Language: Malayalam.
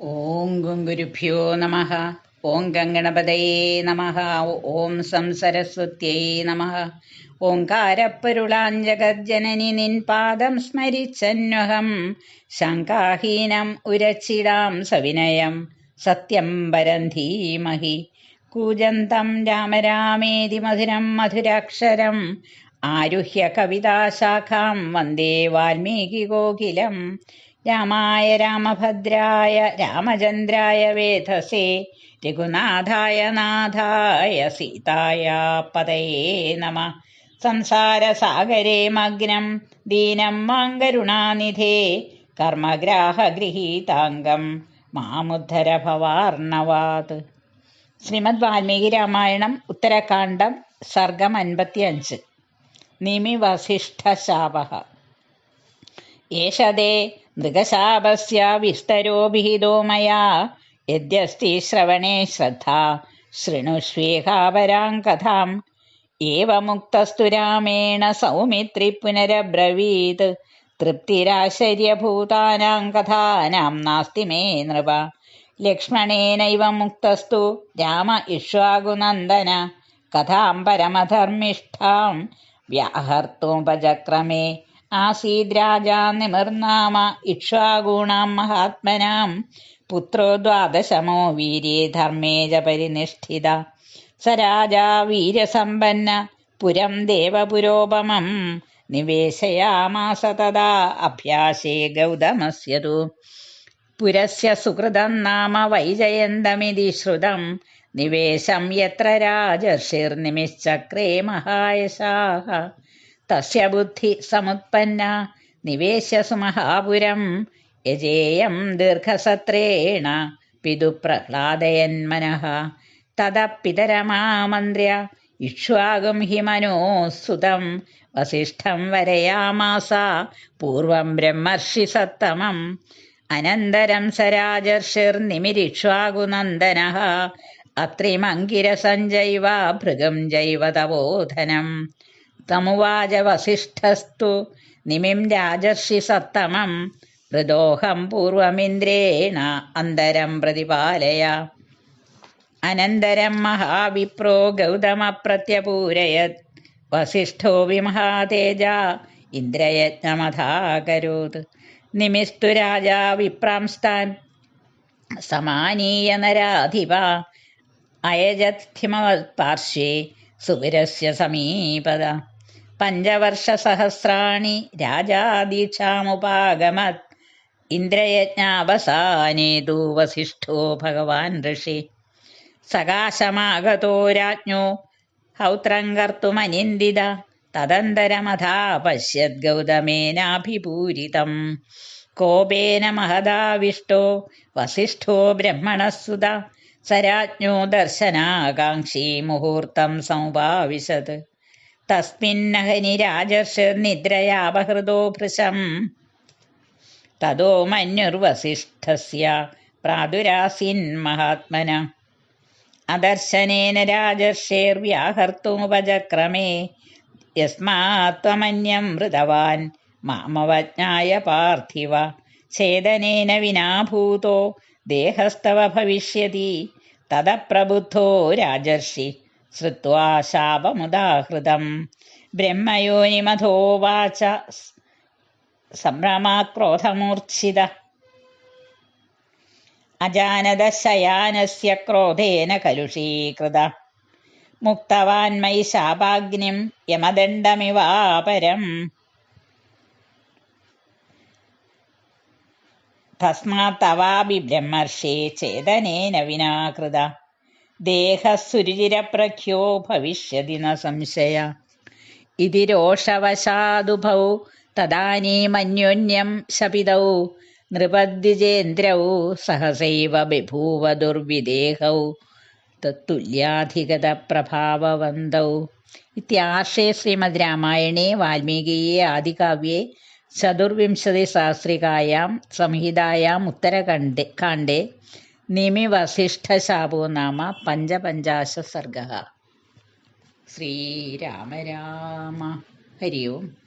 ഓം ഗുരുഭ്യോ നമഃ. ഓം ഗംഗണപതയേ നമഃ. ഓം സംസരസ്വത്യൈ നമഃ. ഓംകാരപ്പൊരുളാഞ്ജഗജ്ജനനി നിൻ പാദം സ്മരിച്ചന്വഹം ശങ്കാഹീനം ഉരച്ചിടാം സവിനയം സത്യം പരം ധീമഹി. കൂജന്തം രാമ രാമേതി മധുരം മധുരാക്ഷരം ആരുഹ്യ കവിതാശാഖാം വന്ദേ വാൽമീകികോകിലം. രാമായ രാമഭദ്രായ രാമചന്ദ്രായ വേധസേ രഘുനാഥായ നാഥായ സീതായ പതയേ നമഃ. സംസാരസാഗരേ മഗ്നം ദീനം മാങ്കരുണാനിധേ കർമ്മഗ്രാഹഗൃഹീതാംഗം മാമുദ്ധര ഭവാർണവാത്. ശ്രീമദ് വാൽമീകി രാമായണം ഉത്തരകാണ്ഡം സർഗം 55. നിമിവസിഷ്ഠശാപഃ. ഏഷദേ മൃഗശാപസ്യ വിസ്തരോ വിഹിതോ മയാ യദ്യസ്തി ശ്രവണേ ശ്രദ്ധാ ശൃണുഷ്വേഹാപരാം കഥാം. ഏവമുക്തസ്തു രാമേണ സൗമിത്രി പുനരബ്രവീത് തൃപ്തിരാശ്ചര്യഭൂതാനാം കഥാനാം നാസ്തി മേ നൃപ. ലക്ഷ്മണേനൈവ മുക്തസ്തു രാമ ഇക്ഷ്വാകുനന്ദന കഥാം പരമധർമ്മിഷ്ഠാം വ്യാഹർത്തുമുപചക്രമേ. ആസീദ്രാജാ നിമിർനാമ ഇക്ഷ്വാകൂണാം മഹാത്മനാം പുത്രോ ദ്വാദശമോ വീര്യേ ധർമ്മേ ച പരിനിഷ്ഠിത. സ രാജാ വീര്യസമ്പന്ന പുരം ദേവപുരോപമം നിവേശയാമാസ തദാ അഭ്യാസേ ഗൗതമസ്യ തു. പുരസ്യ സുഹൃദം നാമ വൈജയന്തമിതി ശ്രുതം നിവേശം യത്ര രാജർഷിർനിമിശ്ചക്രേ മഹായശാഃ. തസ്യ ബുദ്ധി സമുത്പന്ന നിവേശ്യ സുമഹാപുരം യജേയം ദീർഘസത്രേണ പിതുപ്രഹ്ലാദയന്മനഃ. തതഃ പിതരമാമന്ത്ര്യ ഇക്ഷ്വാകും ഹി മനോസുതം വസിഷ്ഠം വരയാമാസ പൂർവം ബ്രഹ്മർഷി സത്തമം. അനന്തരം സ രാജർഷിർനിമിരിക്ഷ്വാകുനന്ദനഃ അത്രിമങ്കിരസഞ്ജൈവ ഭൃഗം ജൈവ തപോധനം. തമുവാച വസിഷ്ഠസ്തു നിമിം രാജർഷി സത്തമം ഹൃദോഹം പൂർവമിന്ദ്രേണ അന്തരം പ്രതിപാലയ. അനന്തരം മഹാവിപ്രോ ഗൗതമ പ്രത്യപൂരയത് വസിഷ്ഠോ വിമഹാതേജ ഇന്ദ്രയജ്ഞമഥാകരോത്. നിമിസ്തു രാജാ വിപ്രാംസ്താൻ സമാനീയ നരാധിപ അയജത്ഥിമവത്പാർശ്വേ സുവരസ്യ സമീപത. പഞ്ചവർഷസഹസ്രാണി രാജാ ദീക്ഷാമുപാഗമത് ഇന്ദ്രയജ്ഞാവസാനേതു വസിഷ്ഠോ ഭഗവാൻ ഋഷി. സകാശമാഗതോ രാജ്ഞോ ഹൗത്രം കർത്തുമനിന്ദിത തദന്തരമഥാ പശ്യത് ഗൗതമേനാഭിപൂരിതം. കോപേന മഹദാവിഷ്ടോ വസിഷ്ഠോ ബ്രഹ്മണസുത സ രാജ്ഞോ ദർശനാകാംക്ഷി മുഹൂർത്തം സമുപാവിശത്. തസ്മിന്നഹനി രാജർഷിർനിദ്രയാപഹൃതോ ഭൃശം തതോ മന്യുർവസിഷ്ഠസ്യ പ്രാദുരാസീന്മഹാത്മന. അദർശനേന രാജർഷേർവ്യാഹർത്തുമുപചക്രമേ യസ്മാത് ത്വമന്യം മൃതവാൻ മാമവജ്ഞായ പാർത്ഥിവ. ഛേദനേന വിനാ ഭൂതോ ദേഹസ്തവ ഭവിഷ്യതി. തതഃ പ്രബുദ്ധോ രാജർഷി ശ്രുത്വാ ശാപമുദാഹൃതം. ബ്രഹ്മയോനിമഥോവാച സംഭ്രമാക്രോധമൂർച്ഛിത. അജാനത ശയാനസ്യ ക്രോധേന കലുഷീകൃത. മുക്തവാൻ മയി ശാപാഗ്നിം യമദണ്ഡമിവാപരം. തസ്മാത് തവാപി ബ്രഹ്മർഷേ ഛേദനേന വിനാ കൃത. ദേഹസുരുചിരപ്രഖ്യോ ഭവിഷ്യതി ന സംശയ. ഇതി രോഷവശാദുഭൗ തദാനീമന്യോന്യം ശപിതൗ നൃപദ്വിജേന്ദ്രൗ സഹസൈവ ബഭൂവ ദുർവിദേഹൗ തത്തുല്യാധിഗത പ്രഭാവവന്തൗ. ഇത്യാർഷേ ശ്രീമദ് രാമായണേ വാൽമീകിയെ ആദികാവ്യേ ചതുർവിംശതിസഹസ്രികായാം സംഹിതായാം ഉത്തരകാണ്ഡേ നിമിവസിഷ്ഠശാപോ നാമ പഞ്ചപഞ്ചാശത് സർഗഃ. ശ്രീരാമ രാമ. ഹരി ഓം.